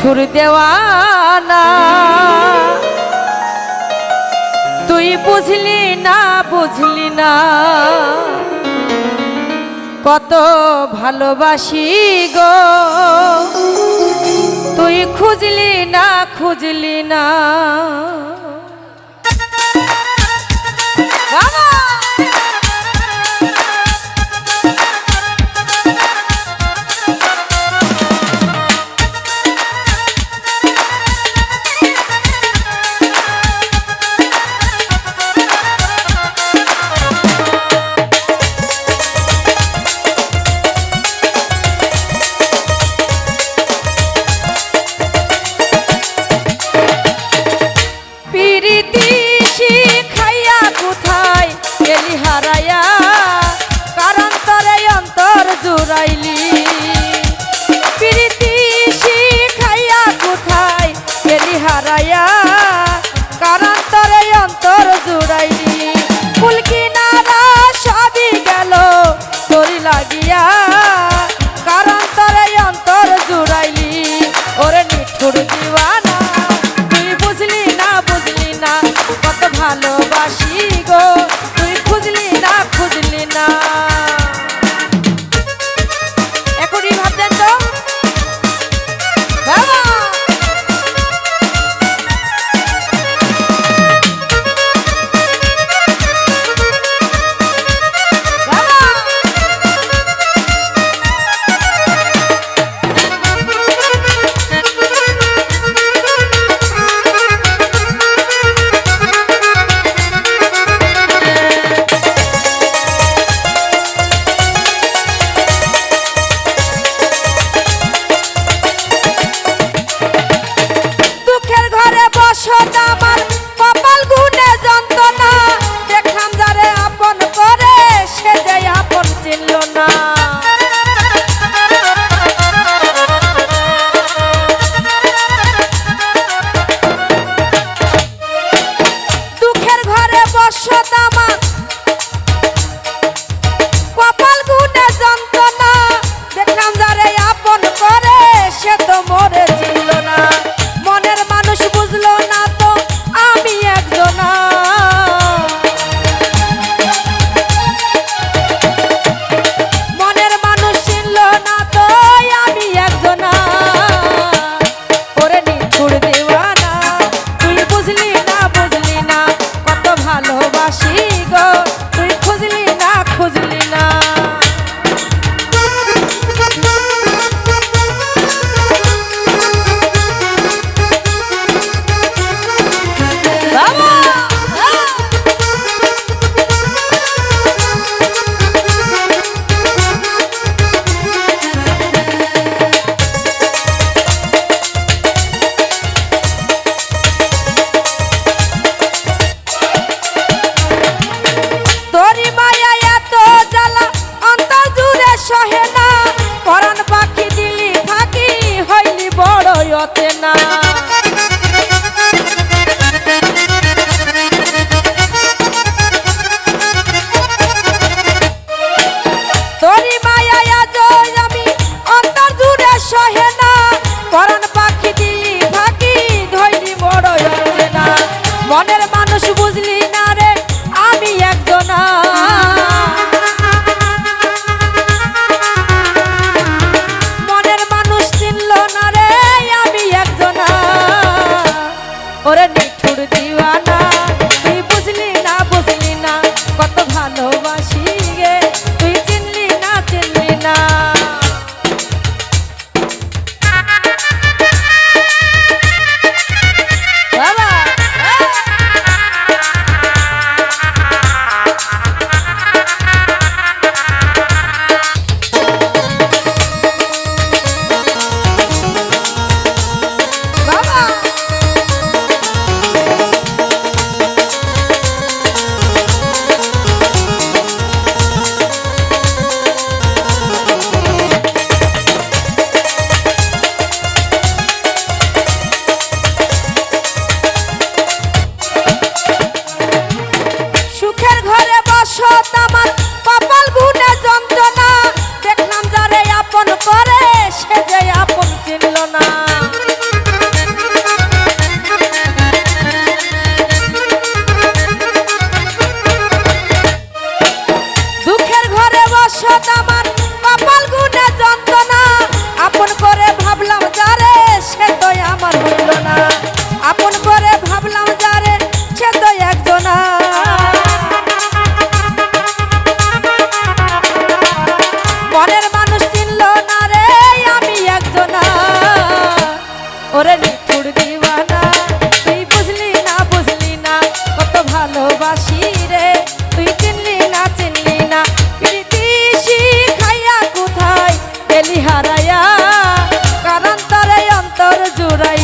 নিঠুর দেওয়ানা তুই বুঝলি না কত ভালোবাসি গো তুই খুঁজলি না বাবা ভালোবাসি গো তুই খুঁজলি না এখনই ভাবছেন তো বাবা না তোরি মায়া আজ আমি অন্তর জুড়ে সহে না পরাণ পাখি দিলি ফাঁকি ধইলি বড় হচ্ছে না মনের মানুষ বুঝলি না রে আমি একজনা মনের মানুষ চিনল না রে আমি একজনা ওরে নিঠুর দিওয়ানা তুই বুঝলি না কত ভালোবাসি রে তুই চিনলি না প্রীতি শিখাইয়া কোথায় গেলি হারাইয়া কারণ তোরে অন্তর জুড়াই